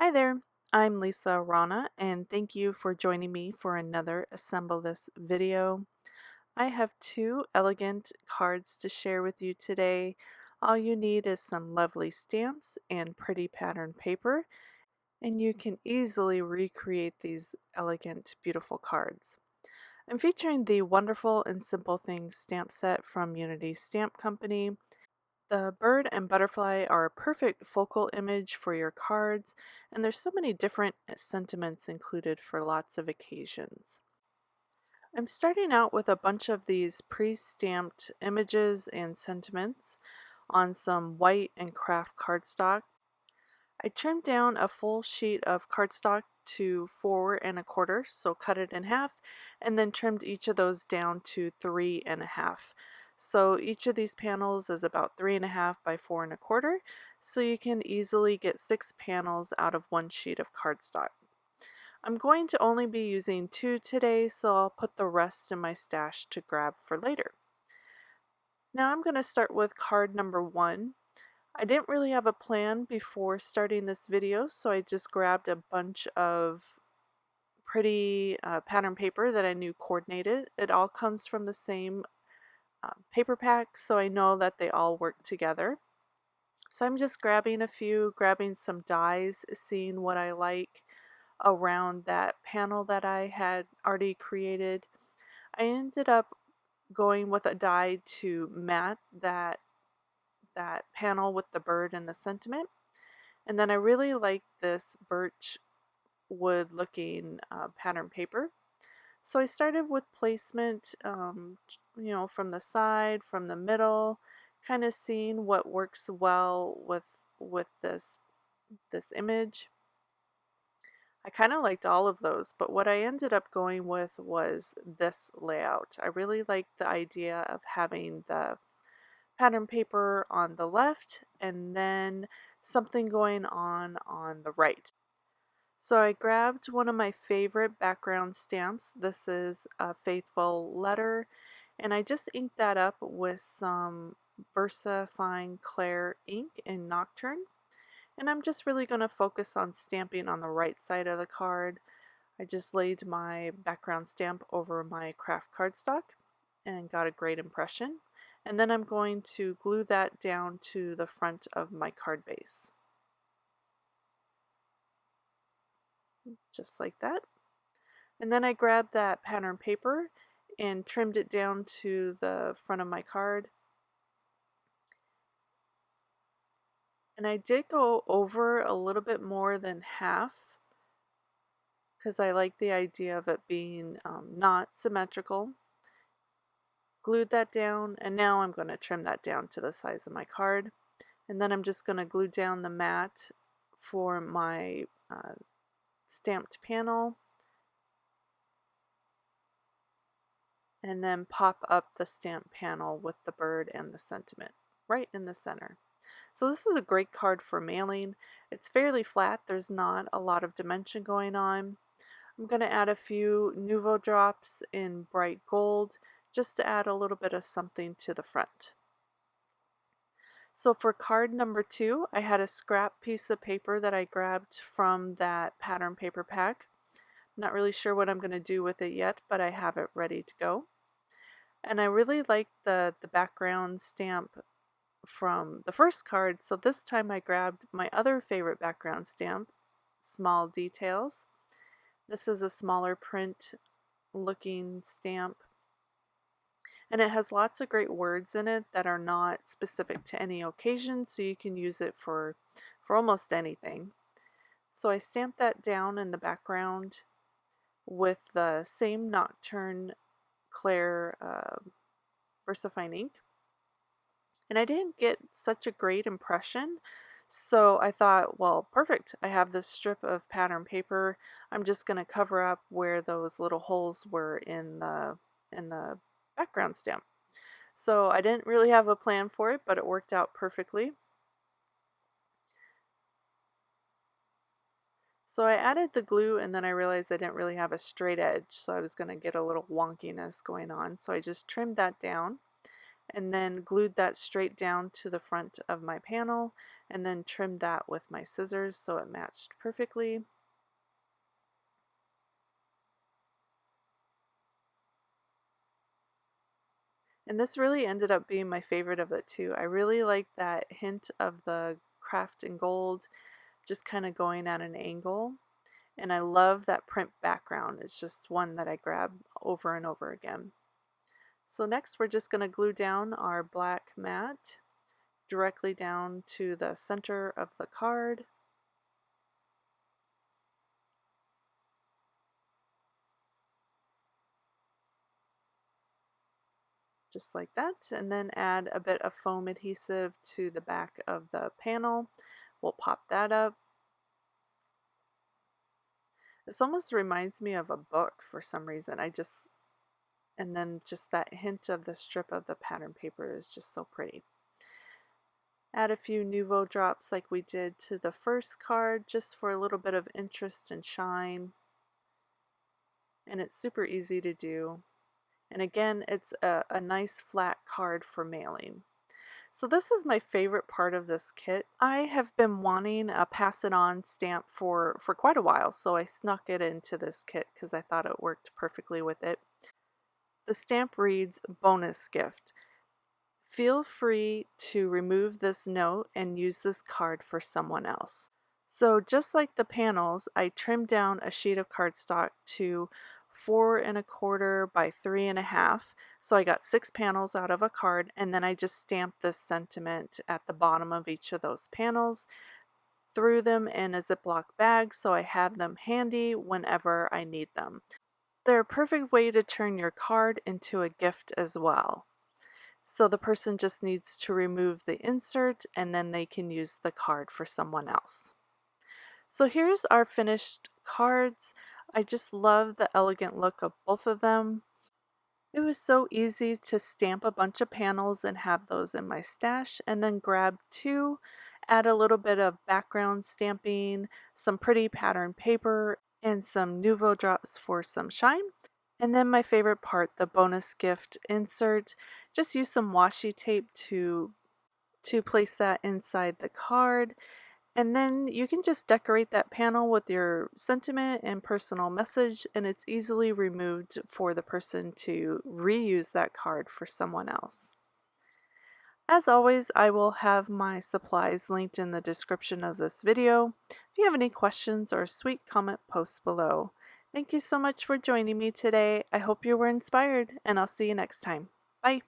Hi there, I'm Lisa Rana, and thank you for joining me for another Assemble This video. I have two elegant cards to share with you today. All you need is some lovely stamps and pretty pattern paper, and you can easily recreate these elegant, beautiful cards. I'm featuring the Wonderful and Simple Things stamp set from Unity Stamp Company. The bird and butterfly are a perfect focal image for your cards, and there's so many different sentiments included for lots of occasions. I'm starting out with a bunch of these pre-stamped images and sentiments on some white and Kraft cardstock. I trimmed down a full sheet of cardstock to 4 1/4, so cut it in half, and then trimmed each of those down to 3 1/2. So each of these panels is about 3 1/2 by 4 1/4, so you can easily get 6 panels out of one sheet of cardstock. I'm going to only be using 2 today, so I'll put the rest in my stash to grab for later. Now I'm going to start with card number 1. I didn't really have a plan before starting this video, so I just grabbed a bunch of pretty pattern paper that I knew coordinated. It all comes from the same paper pack, so I know that they all work together. So I'm just grabbing a few, grabbing some dies, seeing what I like around that panel that I had already created. I ended up going with a die to mat that panel with the bird and the sentiment. And then I really like this birch wood looking pattern paper. So I started with placement, from the side, from the middle, kind of seeing what works well with this image. I kind of liked all of those, but what I ended up going with was this layout. I really liked the idea of having the pattern paper on the left and then something going on the right. So I grabbed one of my favorite background stamps. This is a Faithful Letter, and I just inked that up with some Versa Fine Clair ink in Nocturne. And I'm just really going to focus on stamping on the right side of the card. I just laid my background stamp over my Kraft cardstock and got a great impression. And then I'm going to glue that down to the front of my card base. Just like that. And then I grabbed that pattern paper and trimmed it down to the front of my card. And I did go over a little bit more than half because I like the idea of it being not symmetrical. Glued that down, and now I'm going to trim that down to the size of my card. And then I'm just going to glue down the mat for my stamped panel, and then pop up the stamp panel with the bird and the sentiment right in the center. So this is a great card for mailing. It's fairly flat. There's not a lot of dimension going on. I'm going to add a few Nuvo drops in bright gold just to add a little bit of something to the front. So for card number 2, I had a scrap piece of paper that I grabbed from that pattern paper pack. Not really sure what I'm going to do with it yet, but I have it ready to go. And I really like the background stamp from the first card, so this time I grabbed my other favorite background stamp, Small Details. This is a smaller print looking stamp, and it has lots of great words in it that are not specific to any occasion, so you can use it for almost anything. So I stamped that down in the background with the same Nocturne Clair VersaFine ink. And I didn't get such a great impression, so I thought, well, perfect. I have this strip of pattern paper. I'm just going to cover up where those little holes were in the background stamp. So I didn't really have a plan for it, but it worked out perfectly. So I added the glue, and then I realized I didn't really have a straight edge, so I was going to get a little wonkiness going on. So I just trimmed that down and then glued that straight down to the front of my panel, and then trimmed that with my scissors so it matched perfectly. And this really ended up being my favorite of the two. I really like that hint of the Kraft and gold just kind of going at an angle. And I love that print background. It's just one that I grab over and over again. So next we're just going to glue down our black mat directly down to the center of the card. Just like that, and then add a bit of foam adhesive to the back of the panel. We'll pop that up. This almost reminds me of a book for some reason. And then just that hint of the strip of the pattern paper is just so pretty. Add a few Nuvo drops like we did to the first card just for a little bit of interest and shine. And it's super easy to do. And again, it's a nice flat card for mailing. So this is my favorite part of this kit. I have been wanting a pass it on stamp for quite a while, so I snuck it into this kit because I thought it worked perfectly with it. The stamp reads, "Bonus gift. Feel free to remove this note and use this card for someone else." So just like the panels, I trimmed down a sheet of cardstock to 4¼ by 3½. So I got 6 panels out of a card, and then I just stamped this sentiment at the bottom of each of those panels, threw them in a Ziploc bag so I have them handy whenever I need them. They're a perfect way to turn your card into a gift as well. So the person just needs to remove the insert and then they can use the card for someone else. So here's our finished cards. I just love the elegant look of both of them. It was so easy to stamp a bunch of panels and have those in my stash, and then grab 2, add a little bit of background stamping, some pretty pattern paper, and some Nuvo drops for some shine. And then my favorite part, the bonus gift insert. Just use some washi tape to place that inside the card. And then you can just decorate that panel with your sentiment and personal message, and it's easily removed for the person to reuse that card for someone else. As always, I will have my supplies linked in the description of this video. If you have any questions or sweet comment, post below. Thank you so much for joining me today. I hope you were inspired, and I'll see you next time. Bye!